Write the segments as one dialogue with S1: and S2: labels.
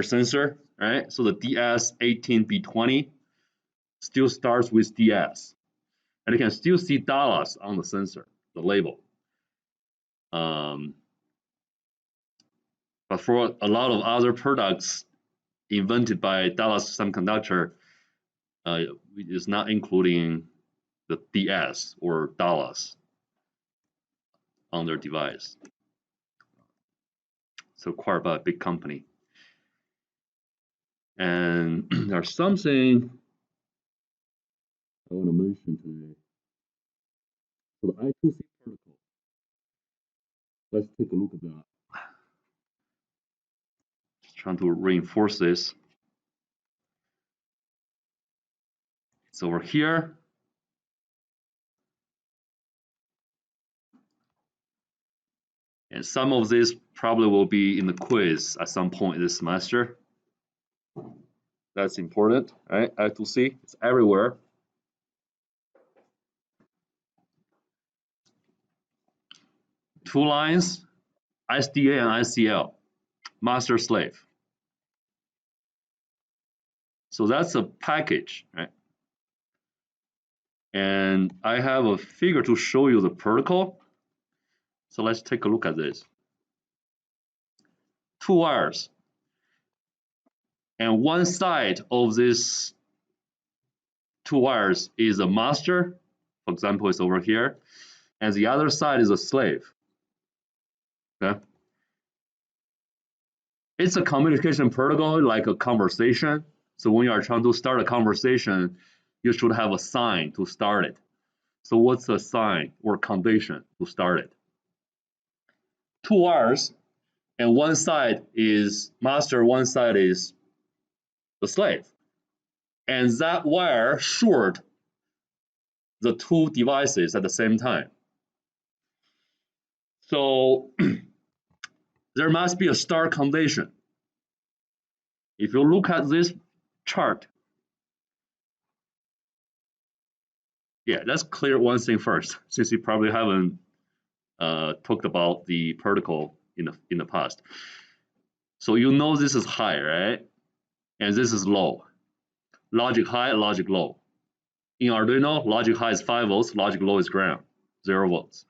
S1: sensor, right? So the DS18B20 still starts with DS. And you can still see Dallas on the sensor, the label. But for a lot of other products invented by Dallas Semiconductor, it's not including the DS or Dallas on their device. So quite a big company. And there's something I want to mention today. So the I2C protocol. Let's take a look at that. Just trying to reinforce this. It's over here. And some of this probably will be in the quiz at some point this semester. That's important, right? I2C, it's everywhere. Two lines, SDA and ICL, master slave. So that's a package, right? And I have a figure to show you the protocol. So let's take a look at this. Two wires. And one side of this two wires is a master. For example, it's over here. And the other side is a slave. Okay? It's a communication protocol, like a conversation. So when you are trying to start a conversation, you should have a sign to start it. So what's the sign or condition to start it? Two wires, and one side is master, one side is the slave. And that wire short the two devices at the same time. So there must be a start condition. If you look at this chart, yeah, let's clear one thing first, since you probably haven't talked about the protocol in the past. So you know this is high, right? And this is low. Logic high, logic low. In Arduino, logic high is 5 volts, logic low is ground, 0 volts.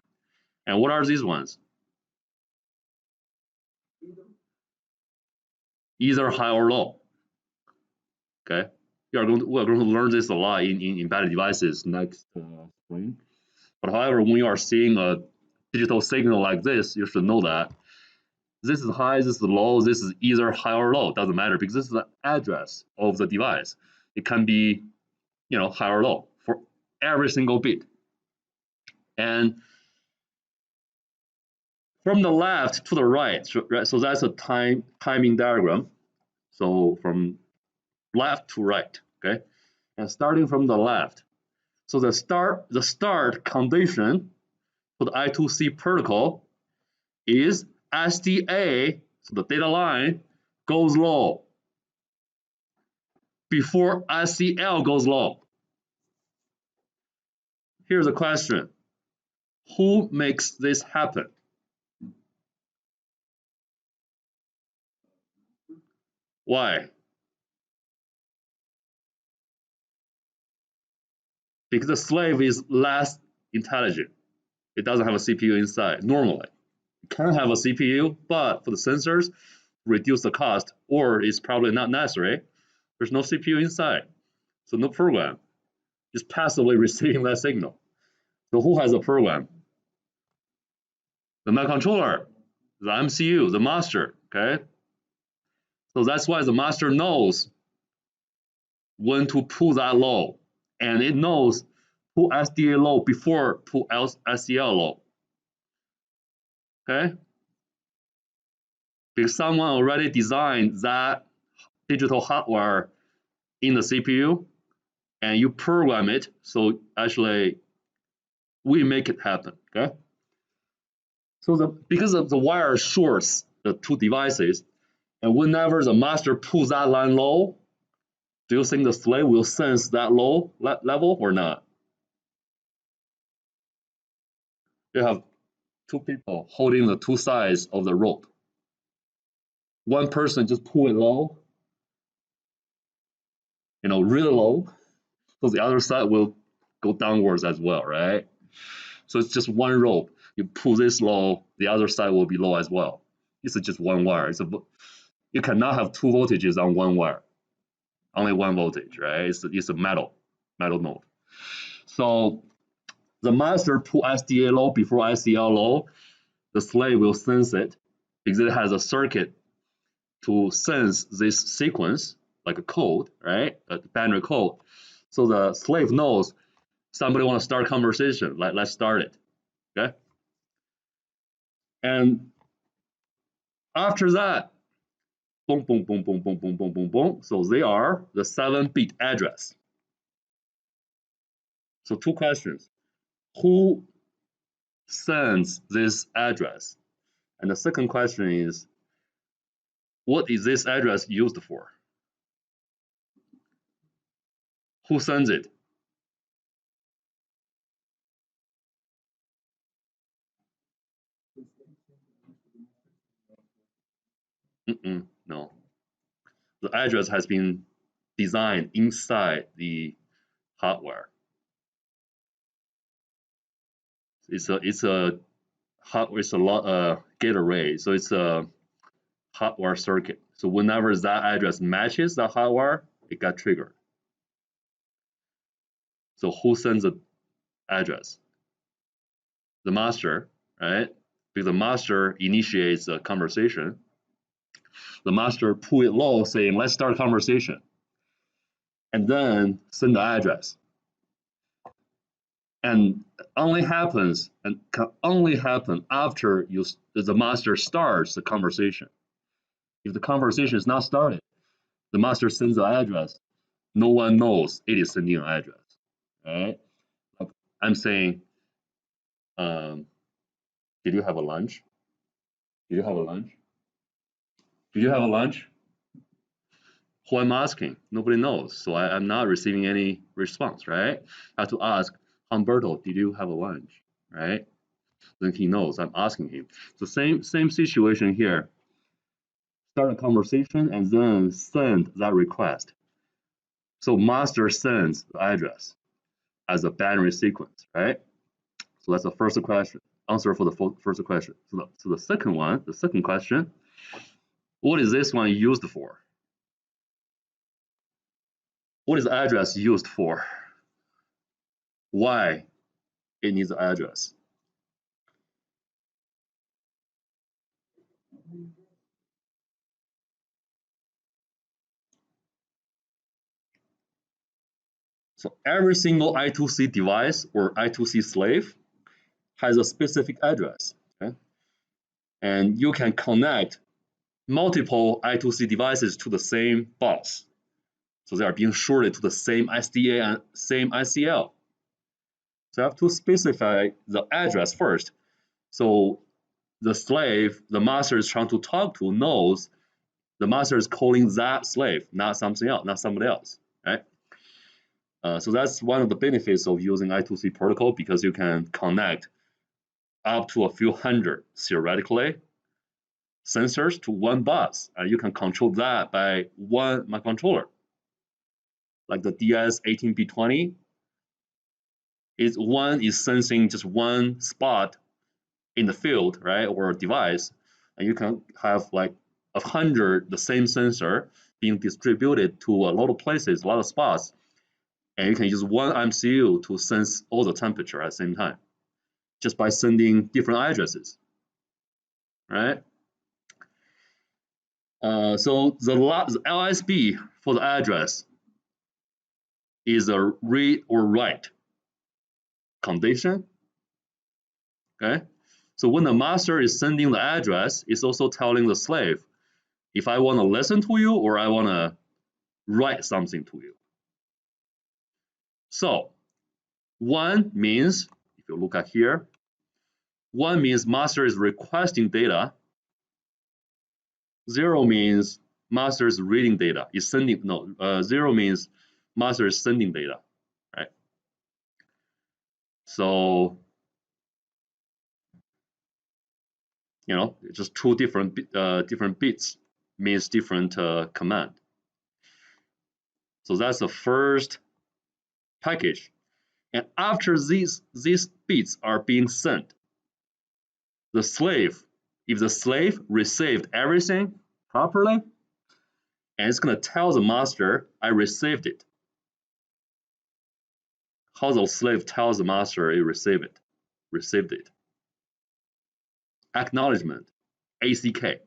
S1: And what are these ones? Either high or low. Okay, we're going to learn this a lot in embedded devices next spring. But however, when you are seeing a digital signal like this, you should know that this is high, this is low, this is either high or low. Doesn't matter because this is the address of the device. It can be, high or low for every single bit. And from the left to the right, so that's a timing diagram. So from left to right, okay? And starting from the left. So the start condition for the I2C protocol is SDA, so the data line goes low before ICL goes low. Here's a question. Who makes this happen? Why? Because the slave is less intelligent. It doesn't have a CPU inside normally. It can have a CPU, but for the sensors, reduce the cost, or it's probably not necessary. There's no CPU inside, so no program. Just passively receiving that signal. So who has a program? The microcontroller, the MCU, the master, okay? So that's why the master knows when to pull that low, and it knows pull SDA low before pull SCL low, okay? Because someone already designed that digital hardware in the CPU, and you program it, so actually we make it happen, okay? So because of the wire shorts the two devices, and whenever the master pulls that line low, do you think the slave will sense that low level or not? You have two people holding the two sides of the rope. one person just pull it low, really low, so the other side will go downwards as well, right? So it's just one rope. You pull this low, the other side will be low as well. It's just one wire. You cannot have two voltages on one wire. Only one voltage, right? It's a metal node. So the master pull SDA low before ICL low. The slave will sense it because it has a circuit to sense this sequence, like a code, right? A binary code. So the slave knows somebody want to start a conversation. Let's start it, okay? And after that, boom, boom, boom, boom, boom, boom, boom, boom, boom. So they are the 7-bit address. So two questions. Who sends this address? And the second question is, what is this address used for? Who sends it? No. The address has been designed inside the hardware. It's a gate array, so it's a hardware circuit. So whenever that address matches the hardware, it got triggered. So who sends the address? The master, right? Because the master initiates a conversation. The master pull it low, saying, let's start a conversation. And then send the address. And only happens and can only happen after the master starts the conversation. If the conversation is not started, the master sends the address. No one knows it is sending an address. Right? I'm saying, did you have a lunch? Did you have a lunch? Did you have a lunch? Who I'm asking? Nobody knows. So I'm not receiving any response, right? I have to ask, Humberto, did you have a lunch? Right? Then he knows I'm asking him. So same situation here. Start a conversation and then send that request. So master sends the address as a binary sequence, right? So that's the first question. Answer for the first question. So the second question, what is this one used for? What is the address used for? Why it needs an address? So every single I2C device or I2C slave has a specific address, okay? And you can connect multiple I2C devices to the same bus. So they are being shorted to the same SDA and same ICL. So I have to specify the address first. So the slave the master is trying to talk to knows the master is calling that slave, not something else, not somebody else, right? So that's one of the benefits of using I2C protocol, because you can connect up to a few hundred, theoretically, sensors to one bus, and you can control that by one microcontroller. Like the DS18B20, one is sensing just one spot in the field, right, or a device, and you can have like 100 the same sensor being distributed to a lot of places, a lot of spots, and you can use one MCU to sense all the temperature at the same time, just by sending different addresses, right? So the LSB for the address is a read or write condition, okay? So when the master is sending the address, it's also telling the slave if I want to listen to you or I want to write something to you. So one means, if you look at here, one means master is requesting data. 0 means master is reading data. Is sending, no, 0 means master is sending data, right? So, just two different bits. means different command. So that's the first package. And after these bits are being sent, the slave, if the slave received everything properly, and it's going to tell the master, I received it. How the slave tells the master he received it. Acknowledgement, ACK.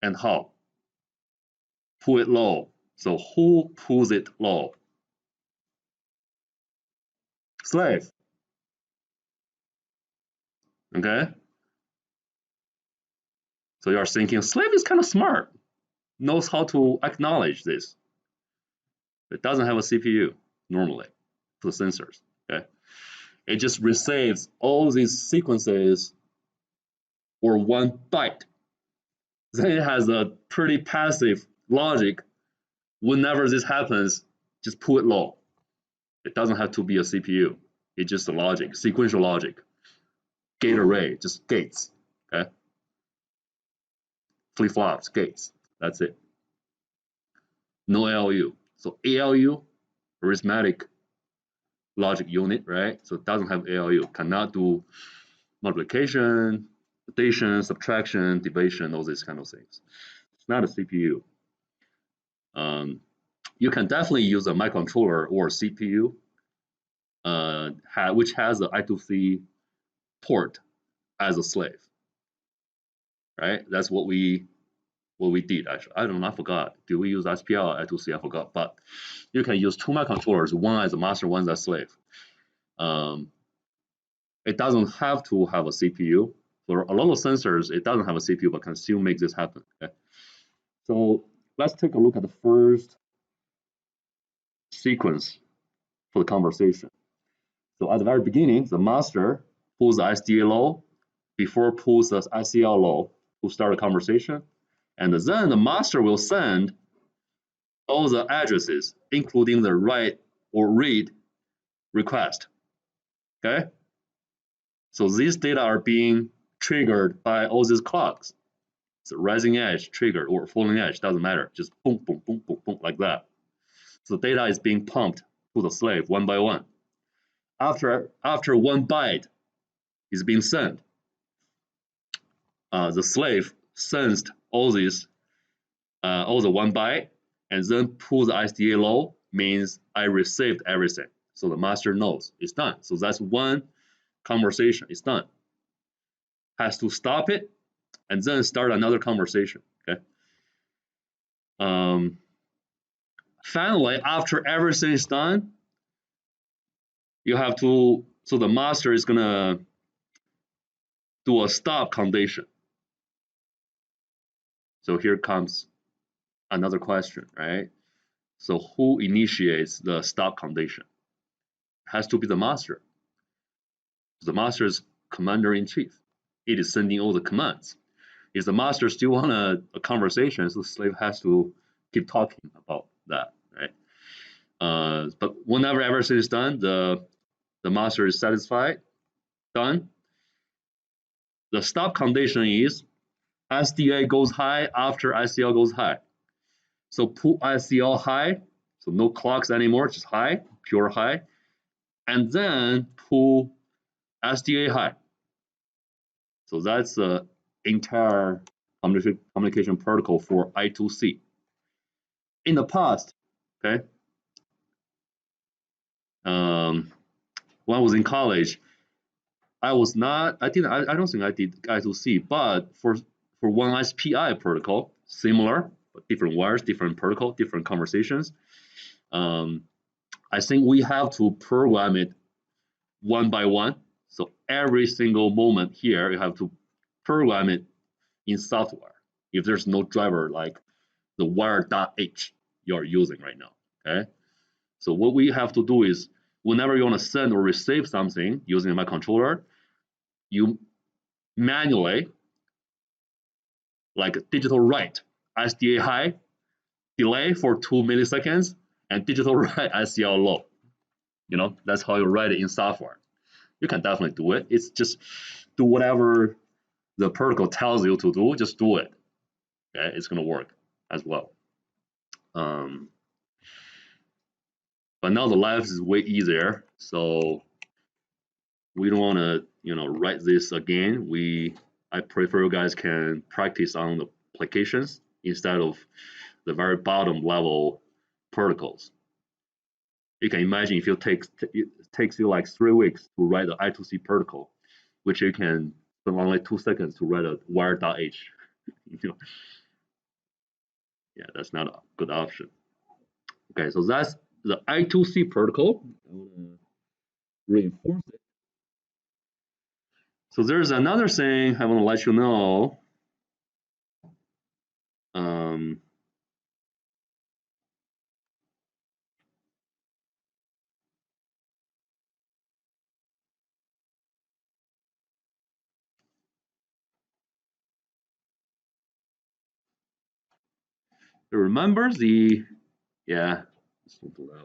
S1: And how? Pull it low. So who pulls it low? Slave. Okay? So you are thinking, slave is kind of smart, knows how to acknowledge this. It doesn't have a CPU normally for the sensors. Okay? It just receives all these sequences or one byte. Then it has a pretty passive logic. Whenever this happens, just pull it low. It doesn't have to be a CPU. It's just a logic, sequential logic. Gate array, just gates. Okay? Flip-flops, gates. That's it. No ALU. So ALU, arithmetic logic unit, right? So it doesn't have ALU. Cannot do multiplication, addition, subtraction, division, all these kind of things. It's not a CPU. You can definitely use a microcontroller or a CPU, which has an I2C port as a slave, right? That's what we did actually. I don't know, I forgot. Did we use SPL or I2C? I forgot. But you can use two microcontrollers, one as a master, one as a slave. It doesn't have to have a CPU. For a lot of sensors, it doesn't have a CPU, but can still make this happen. Okay? So let's take a look at the first sequence for the conversation. So at the very beginning, the master pulls the SDA low before pulls the ICL low to start a conversation. And then the master will send all the addresses, including the write or read request. Okay? So these data are being triggered by all these clocks. So rising edge triggered or falling edge, doesn't matter. Just boom, boom, boom, boom, boom, like that. So the data is being pumped to the slave one by one. After one byte is being sent, the slave sensed all the 1 byte, and then pull the SDA low, means I received everything. So the master knows it's done. So that's one conversation, it's done. Has to stop it and then start another conversation. Okay. Finally, after everything is done, you have to, so the master is gonna do a stop condition. So here comes another question, right? So who initiates the stop condition? It has to be the master. The master is commander in chief. It is sending all the commands. If the master still want a conversation, so the slave has to keep talking about that, right? But whenever everything is done, the master is satisfied, done. The stop condition is SDA goes high after ICL goes high. So pull ICL high, so no clocks anymore, just high, pure high, and then pull SDA high. So that's the entire communication protocol for I2C. In the past, okay, when I was in college, I don't think I did I2C, but for one SPI protocol, similar, but different wires, different protocol, different conversations. I think we have to program it one by one. So every single moment here, you have to program it in software. If there's no driver like the wire.h you're using right now, okay? So what we have to do is, whenever you want to send or receive something using a microcontroller, you manually, like digital write, SDA high, delay for 2 milliseconds, and digital write ICL low. You know, that's how you write it in software. You can definitely do it. It's just do whatever the protocol tells you to do, just do it. Okay, it's gonna work as well. But now the life is way easier, so we don't want to, write this again. I prefer you guys can practice on the applications instead of the very bottom level protocols. You can imagine if it takes you like 3 weeks to write the I2C protocol, which you can spend only 2 seconds to write a wire.h. Yeah, that's not a good option. Okay, so that's the I2C protocol. I want to reinforce it. So there's another thing I want to let you know. Remember the, yeah, let's do that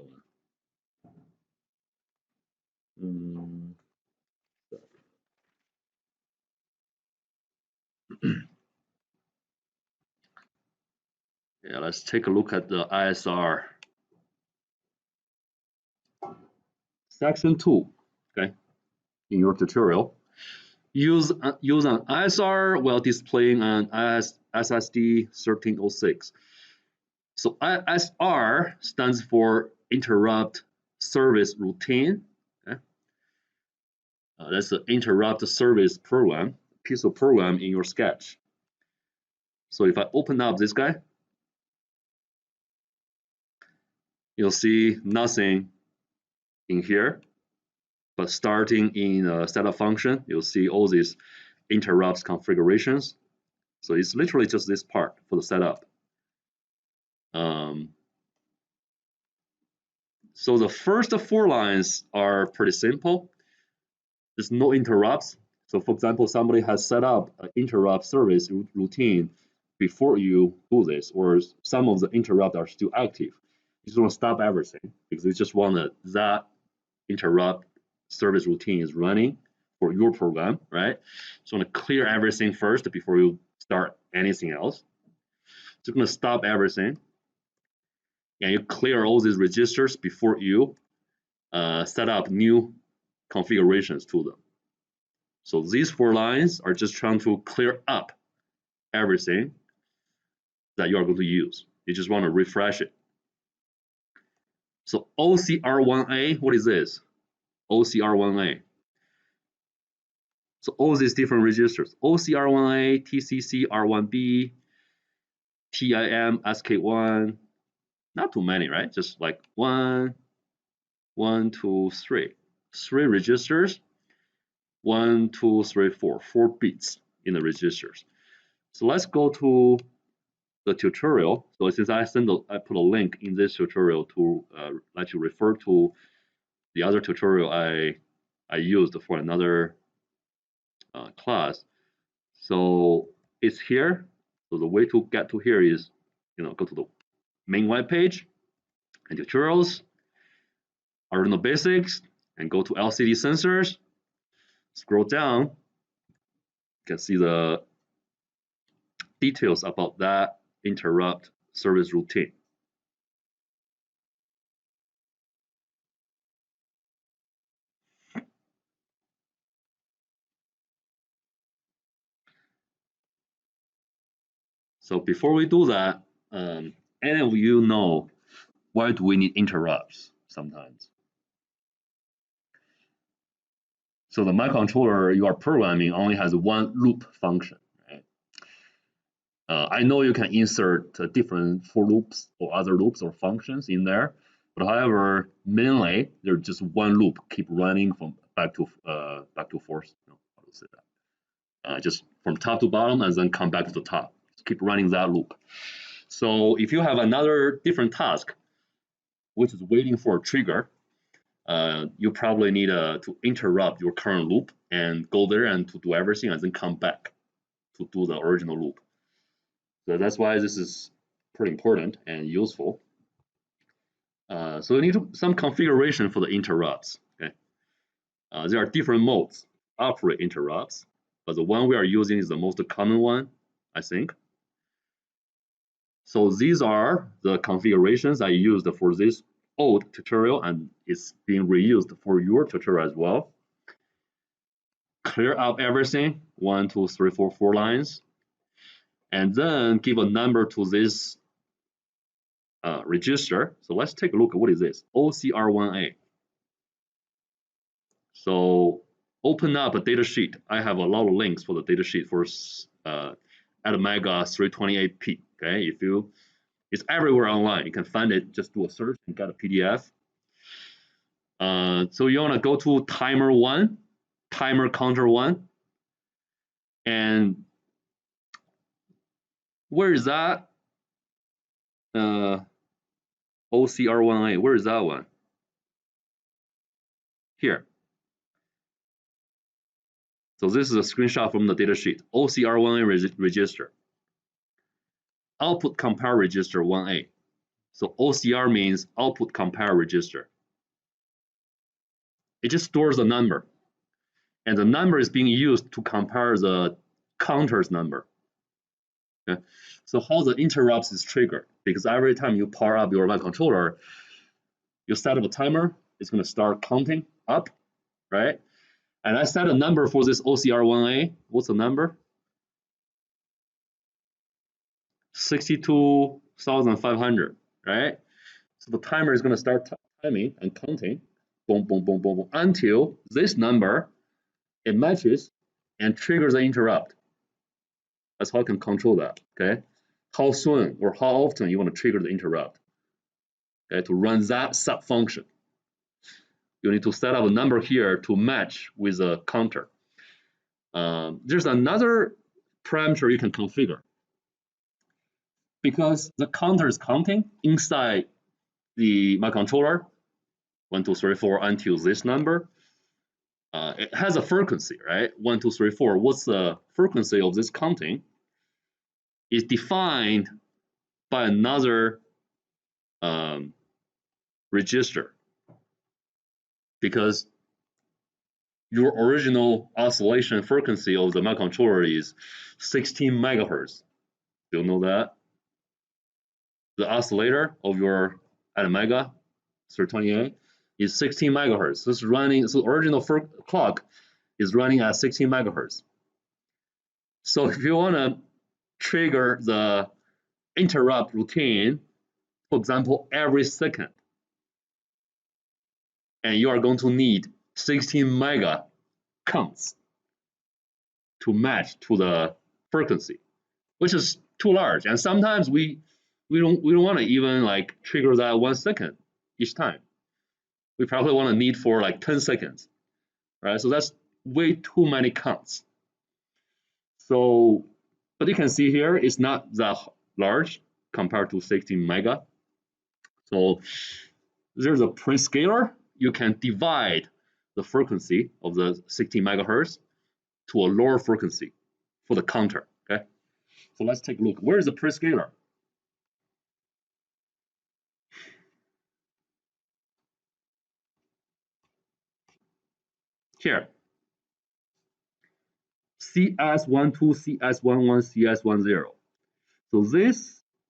S1: one. Yeah, let's take a look at the ISR. Section 2, okay, in your tutorial. Use an ISR while displaying an SSD 1306. So ISR stands for Interrupt Service Routine. Okay? That's the Interrupt Service Program, piece of program in your sketch. So if I open up this guy, you'll see nothing in here, but starting in a setup function, you'll see all these interrupts configurations. So it's literally just this part for the setup. So the first 4 lines are pretty simple. There's no interrupts. So for example, somebody has set up an interrupt service routine before you do this, or some of the interrupts are still active. You just want to stop everything because you just want that interrupt service routine is running for your program, right? So you want to clear everything first before you start anything else. So you're going to stop everything. And you clear all these registers before you set up new configurations to them. So these 4 lines are just trying to clear up everything that you are going to use. You just want to refresh it. So OCR1A, what is this? OCR1A. So all these different registers, OCR1A, TCC, R1B, TIM, SK1, not too many, right? Just like 1, 2, 3. 3 registers, 1, 2, 3, 4 bits in the registers. So let's go to the tutorial. So since I put a link in this tutorial to let you refer to the other tutorial I used for another class. So it's here. So the way to get to here is, go to the main web page and tutorials, Arduino basics, and go to LCD sensors. Scroll down. You can see the details about that interrupt service routine. So before we do that, any of you know why do we need interrupts sometimes? So the microcontroller you are programming only has one loop function, right? I know you can insert different for loops or other loops or functions in there, but however, mainly there's just one loop keep running from back to forth. How to say that? Just from top to bottom and then come back to the top. Just keep running that loop. So if you have another different task, which is waiting for a trigger, you probably need to interrupt your current loop and go there and to do everything and then come back to do the original loop. So that's why this is pretty important and useful. So you need some configuration for the interrupts. Okay, there are different modes to operate interrupts. but the one we are using is the most common one, I think. So these are the configurations I used for this old tutorial, and it's being reused for your tutorial as well. Clear up everything, 1, 2, 3, 4, 4 lines, and then give a number to this register. So let's take a look at what is this, OCR1A. So open up a data sheet. I have a lot of links for the data sheet for Atmega 328P. Okay, it's everywhere online. You can find it. Just do a search and get a PDF. So you want to go to timer 1, timer counter 1, and where is that? OCR1A. Where is that one? Here. So this is a screenshot from the data sheet. OCR1A register. Output compare register 1A. So OCR means output compare register. It just stores the number. And the number is being used to compare the counter's number. Okay? So how the interrupts is triggered? Because every time you power up your microcontroller, you set up a timer, it's going to start counting up, right? And I set a number for this OCR1A. What's the number? 62,500, right? So the timer is going to start timing and counting, boom, boom, boom, boom, boom, until this number, it matches and triggers the interrupt. That's how I can control that, okay? How soon or how often you want to trigger the interrupt, okay, to run that sub-function. You need to set up a number here to match with a counter. There's another parameter you can configure. Because the counter is counting inside the microcontroller, 1, 2, 3, 4, until this number. It has a frequency, right? 1, 2, 3, 4. What's the frequency of this counting? Is defined by another register. Because your original oscillation frequency of the microcontroller is 16 megahertz. Do you know that? The oscillator of your Atmega 328 is 16 megahertz. So it's running, so the original clock is running at 16 megahertz. So if you want to trigger the interrupt routine, for example, every second, and you are going to need 16 mega counts to match to the frequency, which is too large. And sometimes we don't want to even like trigger that 1 second each time. We probably want to need for like 10 seconds, right? So that's way too many counts. So, but you can see here, it's not that large compared to 16 mega. So there's a prescaler. You can divide the frequency of the 16 megahertz to a lower frequency for the counter, okay? So let's take a look. Where is the prescaler? Here. CS12, CS11, CS10. So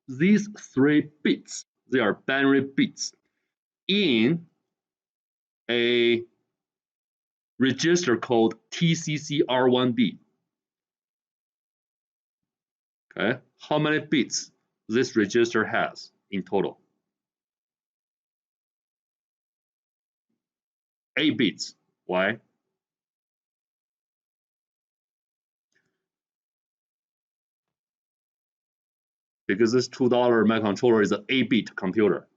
S1: these 3 bits, they are binary bits in a register called TCC R1B. Okay, how many bits this register has in total? 8 bits. Why? Because this $2 microcontroller is an 8-bit computer.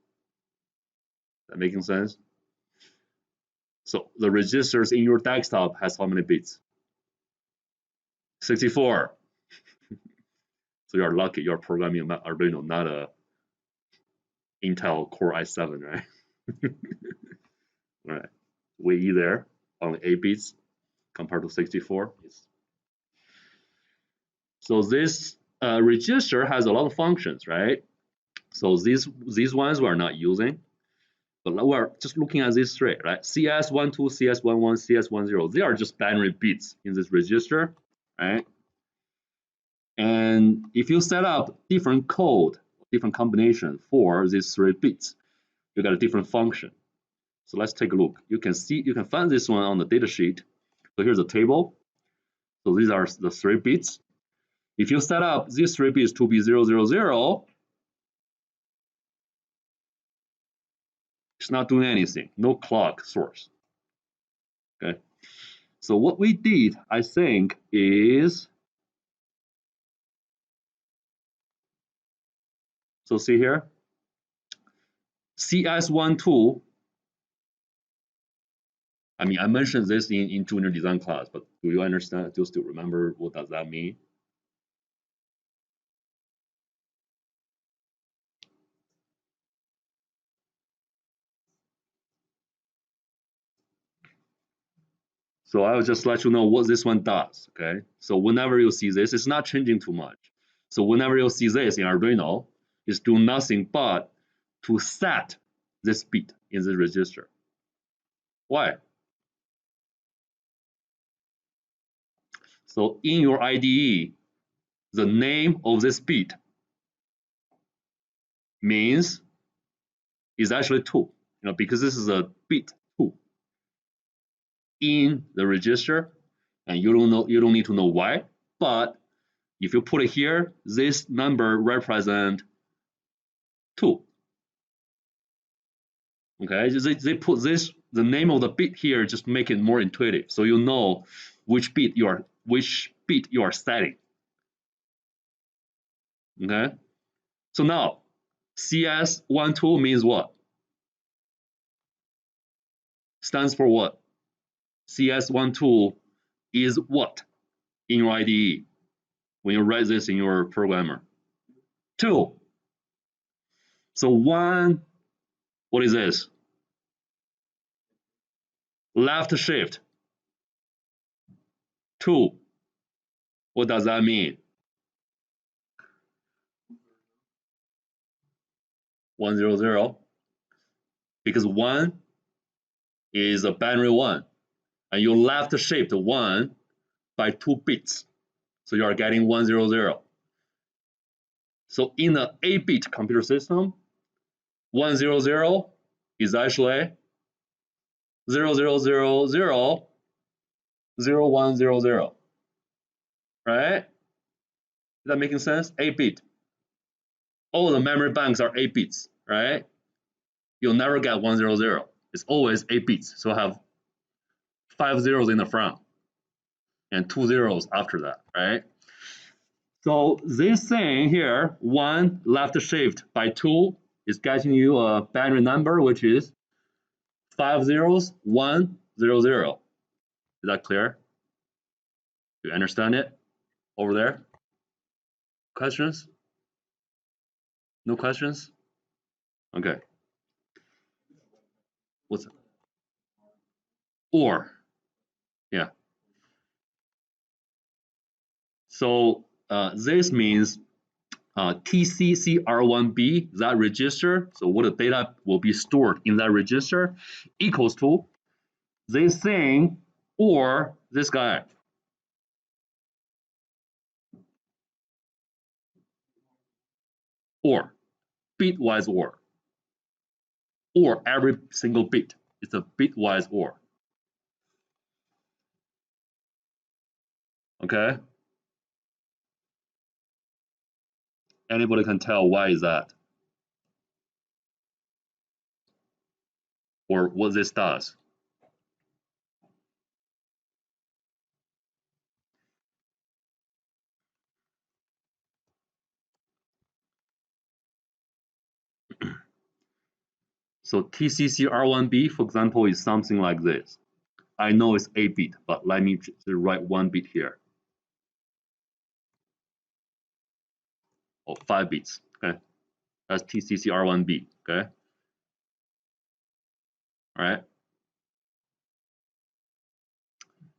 S1: That making sense? So the registers in your desktop has how many bits? 64. So you're lucky you're programming Arduino, not a Intel Core i7, right? All right, way there, only 8 bits compared to 64. So this register has a lot of functions, right? So these ones we're not using, but we're just looking at these 3, right? CS12, CS11, CS10, they are just binary bits in this register, right? And if you set up different code, different combination for these 3 bits, you got a different function. So let's take a look. You can find this one on the data sheet. So here's a table. So these are the 3 bits. If you set up these 3 bits to be 000, it's not doing anything, no clock source. Okay. So what we did, I think, is, so see here, CS12. I mean, I mentioned this in junior design class, but do you understand? Do you still remember what does that mean? So I will just let you know what this one does, okay? So whenever you see this, it's not changing too much. So whenever you see this in Arduino, it's doing nothing but to set this bit in the register. Why? So in your IDE, the name of this bit means is actually 2, because this is a bit 2 in the register, and you don't need to know why, but if you put it here, this number represents 2. Okay, they put this, the name of the bit here, just make it more intuitive, so you know which bit you are setting. Okay, so now CS12 means what? Stands for what? CS12 is what in your IDE when you write this in your programmer? 2. So 1, what is this? Left shift. 2, what does that mean? 100, because 1 is a binary 1, and you left shift 1 by 2 bits, so you are getting 100. So in an 8-bit computer system, 100 is actually 00000100, right? Is that making sense? 8-bit. All the memory banks are 8 bits, right? You'll never get 100. It's always 8 bits. So I have 5 zeros in the front and 2 zeros after that, right? So this thing here, 1 left shift by 2 is getting you a binary number, which is 5 zeros, 1, 0, 0. Is that clear? Do you understand it over there? Questions? No questions? Okay. What's it? Or, yeah. So this means TCCR1B, that register, so what the data will be stored in that register, equals to this thing or this guy. Or, bitwise or every single bit. It's a bitwise or. Okay? Anybody can tell why is that? Or what this does? So TCCR1B, for example, is something like this. I know it's 8-bit, but let me just write 1 bit here. Or 5 bits, okay? That's TCCR1B, okay? All right.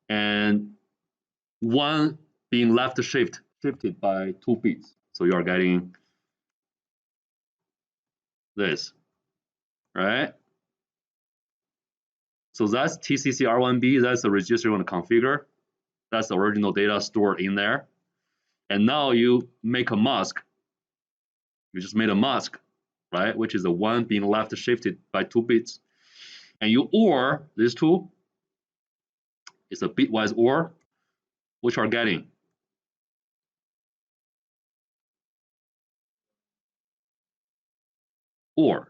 S1: And 1 being left shifted by 2 bits. So you are getting this, right? So that's TCCR1B, that's the register you want to configure. That's the original data stored in there. And now you make a mask. You just made a mask, right? Which is the 1 being left shifted by 2 bits. And you OR these two. It's a bitwise OR, which are getting OR.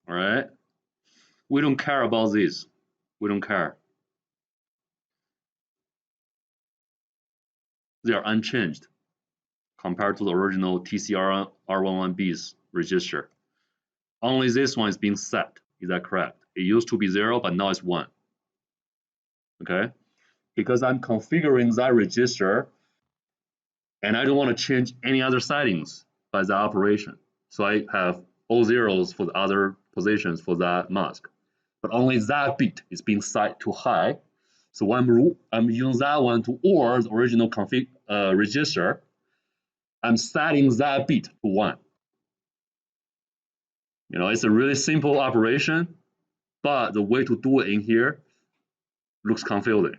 S1: All right. We don't care about this. We don't care. They are unchanged compared to the original TCR11B's register. Only this one is being set. Is that correct? It used to be 0, but now it's 1. Okay? Because I'm configuring that register and I don't want to change any other settings by the operation. So I have all zeros for the other positions for that mask. But only that bit is being set to high. So when I'm using that one to OR the original config register, I'm setting that bit to 1. You know, it's a really simple operation, but the way to do it in here looks confusing.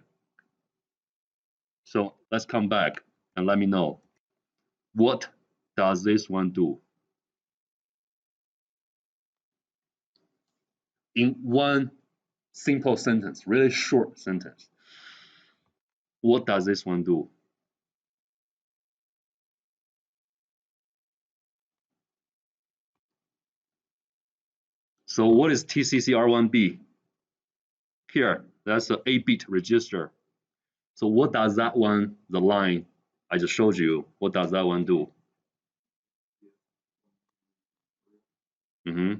S1: So let's come back and let me know. What does this one do? In one simple sentence, really short sentence, what does this one do? So what is TCCR1B? Here, that's an 8-bit register. So what does that one, the line I just showed you, what does that one do? Yeah.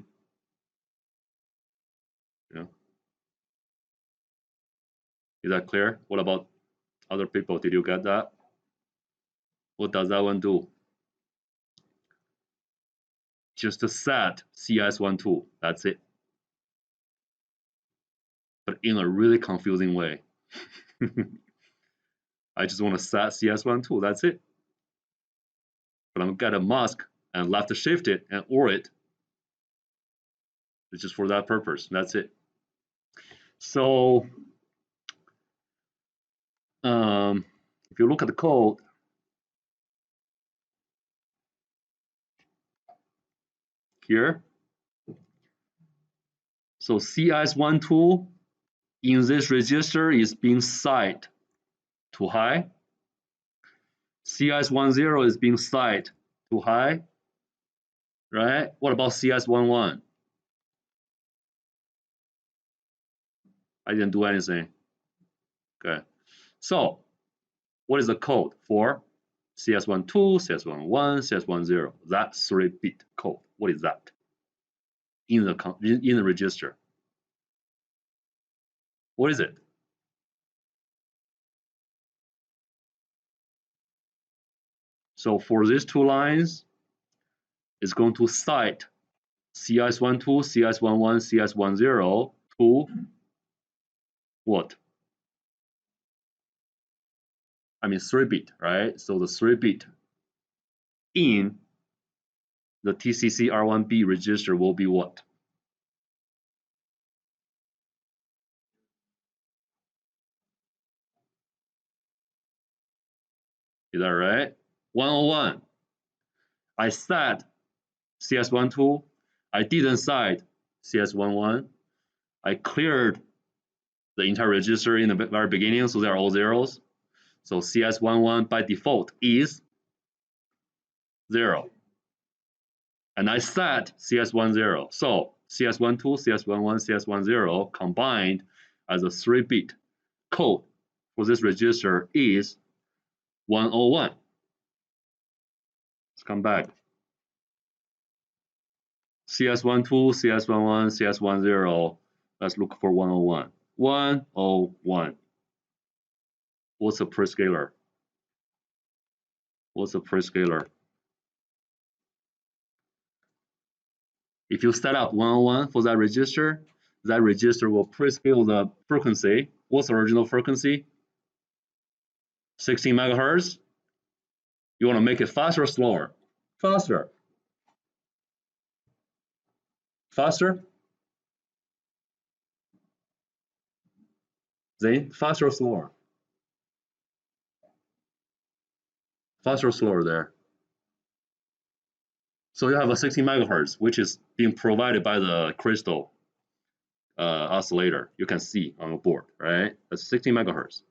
S1: Is that clear? What about other people? Did you get that? What does that one do? Just set CS12. That's it. But in a really confusing way. I just want to set CS12. That's it. But I'm gonna get a mask and left shift it and OR it. It's just for that purpose. That's it. So if you look at the code, here, so CS12 in this register is being set to high. CS10 is being set to high, right? What about CS11? I didn't do anything. Okay. So what is the code for CS12, CS11, CS10? That 3-bit code. What is that in the register? What is it? So for these two lines, it's going to cite CS12, CS11, CS10 to what? I mean 3-bit, right? So the 3-bit in the TCC R1B register will be what? Is that right? 101. I set CS12. I didn't set CS11. I cleared the entire register in the very beginning, so they're all zeros. So CS11 by default is 0. And I set CS10. So CS12, CS11, CS10 combined as a 3-bit code for this register is 101. Let's come back. CS12, CS11, CS10. Let's look for 101. 101. What's a prescaler? What's a prescaler? If you set up 101 for that register will prescale the frequency. What's the original frequency? 16 megahertz. You want to make it faster or slower? Faster. Faster? Then faster or slower? Faster or slower there? So you have a 60 megahertz, which is being provided by the crystal oscillator. You can see on the board, right? That's 60 megahertz.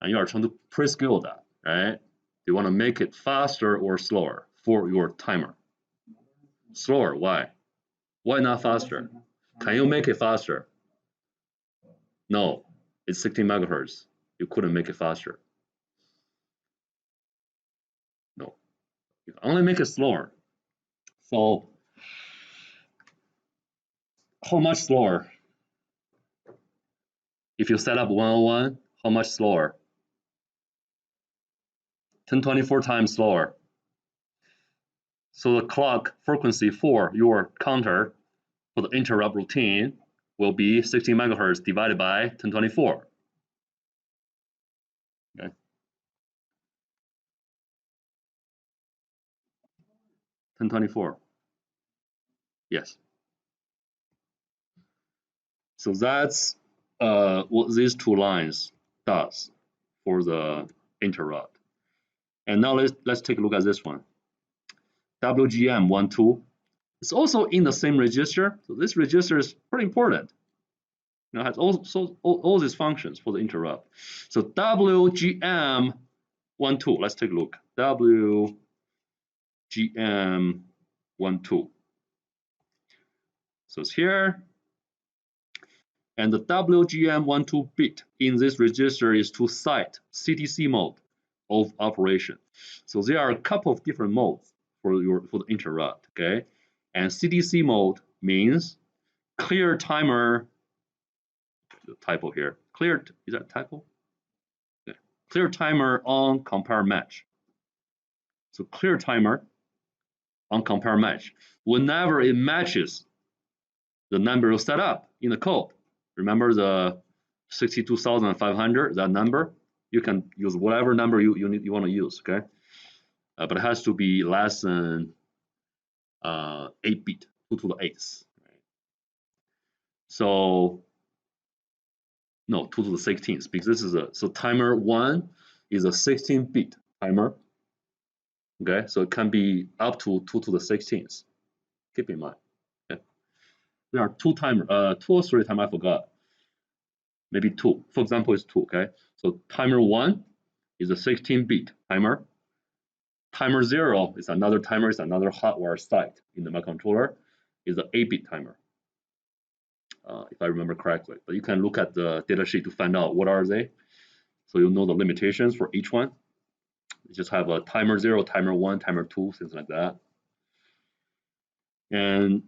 S1: And you are trying to prescale that, right? You want to make it faster or slower for your timer. Slower, why? Why not faster? Can you make it faster? No, it's 60 megahertz. You couldn't make it faster. No, you can only make it slower. So how much slower? If you set up 101, how much slower? 1024 times slower. So the clock frequency for your counter for the interrupt routine will be 60 megahertz divided by 1024. Okay. 1024. Yes. So that's what these two lines does for the interrupt. And now let's take a look at this one. WGM12. It's also in the same register. So this register is pretty important. You know, it has all these functions for the interrupt. So WGM12. Let's take a look. WGM12. So it's here. And the WGM12 bit in this register is to cite CDC mode of operation. So there are a couple of different modes for the interrupt, okay? And CDC mode means clear timer. Typo here. Clear, is that typo? Okay. Clear timer on compare match. So clear timer on compare match. Whenever it matches the number you set up in the code. Remember the 62,500, that number? You can use whatever number you want to use, okay? But it has to be less than 8-bit, 2 to the 8th. Right? So, no, 2 to the 16th, because this is so timer 1 is a 16-bit timer. Okay, so it can be up to 2 to the 16th. Keep in mind. Okay. There are two or three times, I forgot. Maybe 2. For example, it's 2, okay? So timer 1 is a 16-bit timer. Timer 0 is another timer, it's another hardware site in the microcontroller, is an 8-bit timer, if I remember correctly. But you can look at the datasheet to find out what are they. So you'll know the limitations for each one. You just have a timer 0, timer 1, timer 2, things like that. And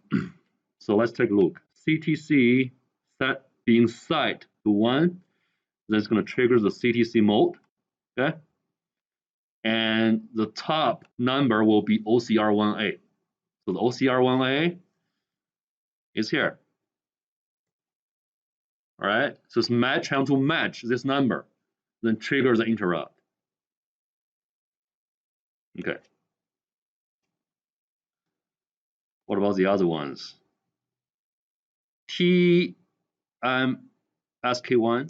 S1: so let's take a look. CTC set being set to 1, then it's going to trigger the CTC mode, okay? And the top number will be OCR1A. So the OCR1A is here. All right, so it's trying to match this number, then trigger the interrupt. Okay. What about the other ones? SK1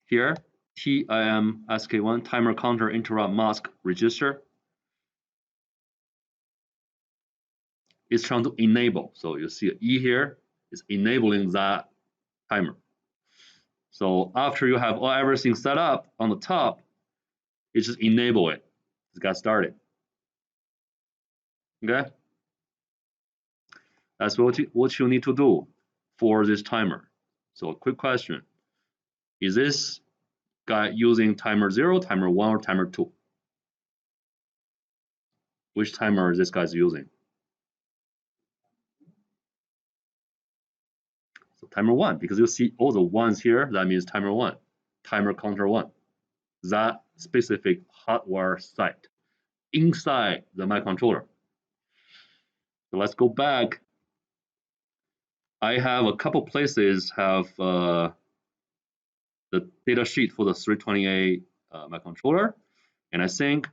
S1: here, SK1 timer counter interrupt mask register is trying to enable. So you see E here is enabling that timer. So after you have everything set up on the top, you just enable it. It got started. Okay. That's what you need to do for this timer. So a quick question. Is this guy using timer 0, timer 1, or timer 2? Which timer this guy's using? So timer 1, because you see all the ones here, that means timer 1, timer counter 1. That specific hardware site inside the microcontroller. So let's go back. I have a couple places have the data sheet for the 328 microcontroller, and I think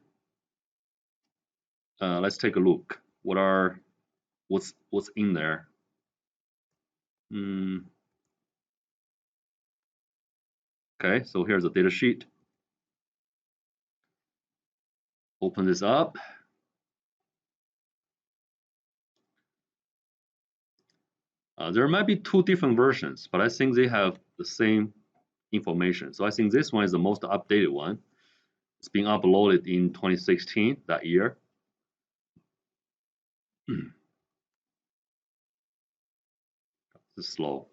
S1: let's take a look. What's in there? Okay, so here's the data sheet. Open this up. There might be two different versions, but I think they have the same information. So I think this one is the most updated one. It's being uploaded in 2016, that year. It's slow.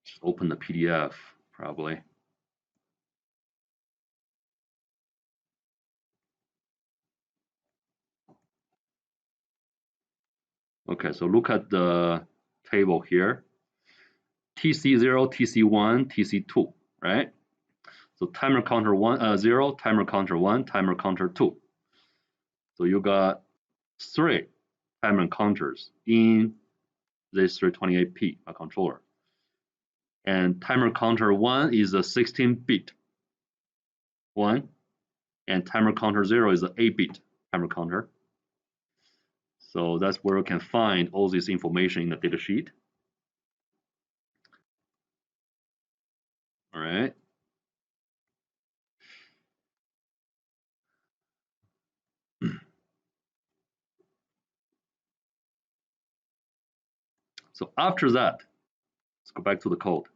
S1: Just open the PDF, probably. Okay, so look at the table here. TC0, TC1, TC2, right? So timer counter 0, timer counter 1, timer counter 2. So you got 3 timer counters in this 328P controller. And timer counter 1 is a 16-bit one, and timer counter 0 is an 8-bit timer counter. So that's where you can find all this information in the data sheet. All right. So after that, let's go back to the code.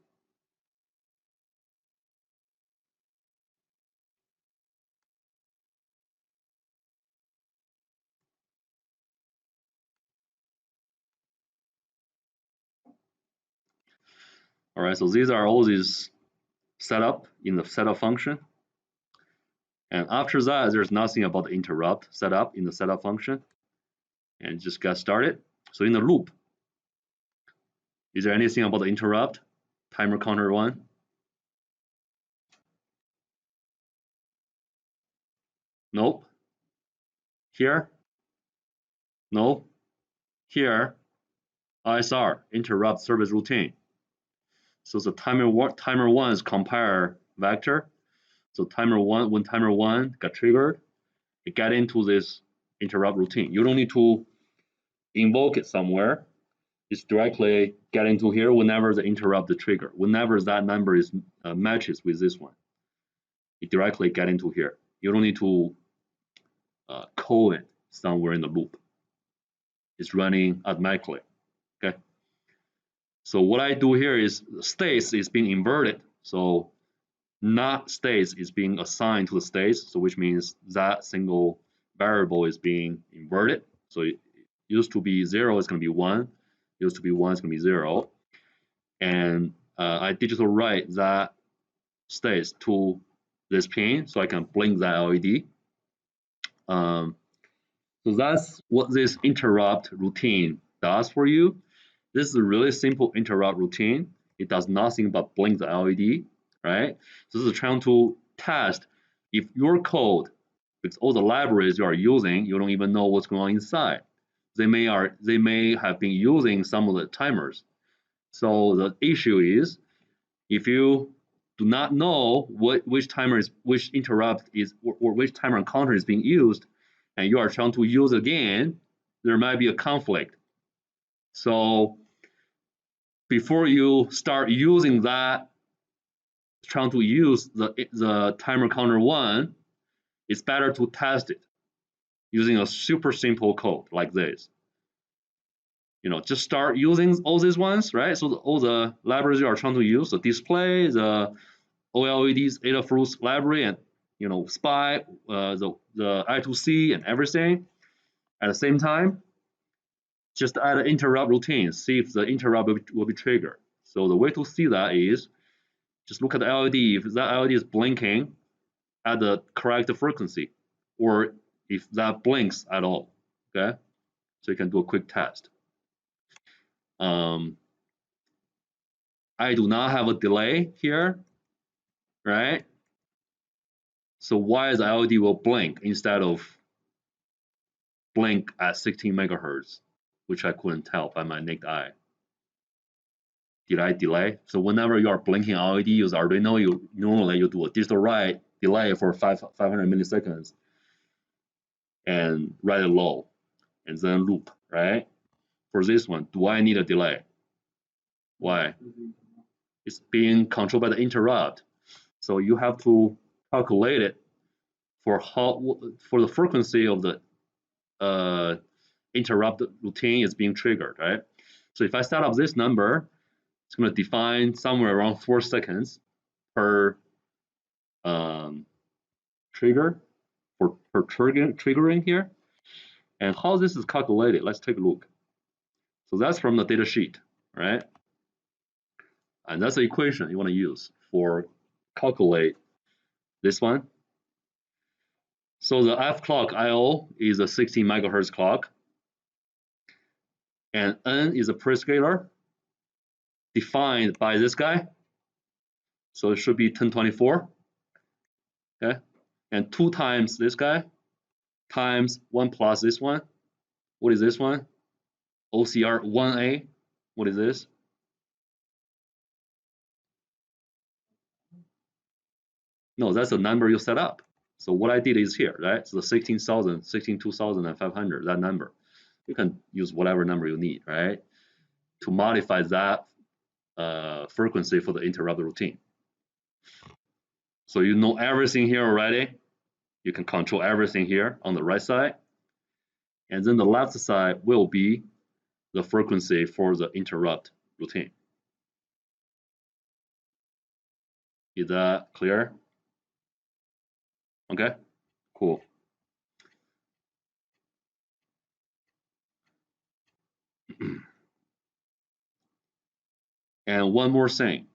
S1: All right, so these are all these setup in the setup function. And after that, there's nothing about the interrupt setup in the setup function. And just get started. So in the loop, is there anything about the interrupt? Timer counter 1? Nope. Here? No. Here, ISR, interrupt service routine. So the timer 1 is compare vector. So timer 1, when timer 1 got triggered, it got into this interrupt routine. You don't need to invoke it somewhere. It's directly get into here whenever the interrupt the trigger. Whenever that number is matches with this one, it directly get into here. You don't need to call it somewhere in the loop. It's running automatically. Okay. So what I do here is states is being inverted. So not states is being assigned to the states. So which means that single variable is being inverted. So it used to be 0 is going to be 1. Used to be 1 is going to be 0. And I digital write that states to this pin so I can blink that LED. So that's what this interrupt routine does for you. This is a really simple interrupt routine. It does nothing but blink the LED, right? So this is trying to test if your code, with all the libraries you are using, you don't even know what's going on inside. They may have been using some of the timers. So the issue is, if you do not know which interrupt is or which timer counter is being used, and you are trying to use again, there might be a conflict. So before you start using that, trying to use the timer counter 1, it's better to test it using a super simple code like this. Just start using all these ones, right? So all the libraries you are trying to use, the display, the OLEDs, Adafruit's library, and SPI, the I2C, and everything. At the same time, just add an interrupt routine, see if the interrupt will be triggered. So the way to see that is just look at the LED. If that LED is blinking at the correct frequency, or if that blinks at all, okay? So you can do a quick test. I do not have a delay here, right? So why the LED will blink instead of blink at 16 megahertz, which I couldn't tell by my naked eye. Did I delay? So whenever you are blinking LED, use Arduino, you normally you do a digital write delay for 500 milliseconds and write it low and then loop, right? For this one, do I need a delay? Why? It's being controlled by the interrupt. So you have to calculate it for the frequency of the interrupt routine is being triggered, right? So if I set up this number, it's going to define somewhere around 4 seconds per trigger per triggering here. And how this is calculated, let's take a look. So that's from the data sheet, right? And that's the equation you want to use for calculate this one. So the F clock IO is a 16 megahertz clock, and N is a prescaler defined by this guy. So it should be 1024. Okay, and 2 times this guy times 1 plus this one. What is this one? OCR 1A. What is this? No, that's the number you set up. So what I did is here, right? So the 16,500, that number. You can use whatever number you need, right? To modify that frequency for the interrupt routine. So you know everything here already. You can control everything here on the right side. And then the left side will be the frequency for the interrupt routine. Is that clear? Okay, cool. And one more thing,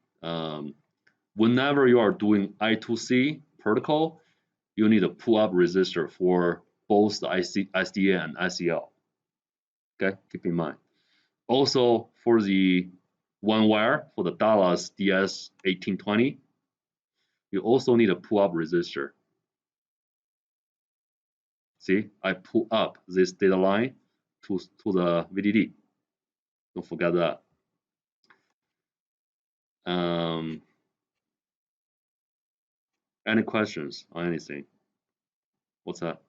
S1: whenever you are doing I2C protocol, you need a pull-up resistor for both the SDA and ICL. Okay, keep in mind. Also, for the one wire for the Dallas DS1820, you also need a pull-up resistor. See, I pull up this data line to the VDD. Don't forget that. Any questions on anything? What's that?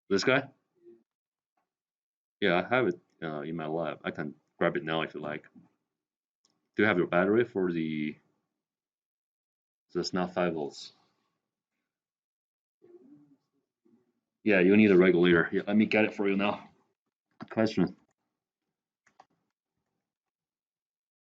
S1: This guy? Yeah, I have it in my lab. I can grab it now if you like. Do you have your battery for the? That's not 5 volts. Yeah, you need a regulator. Yeah, let me get it for you now. Question.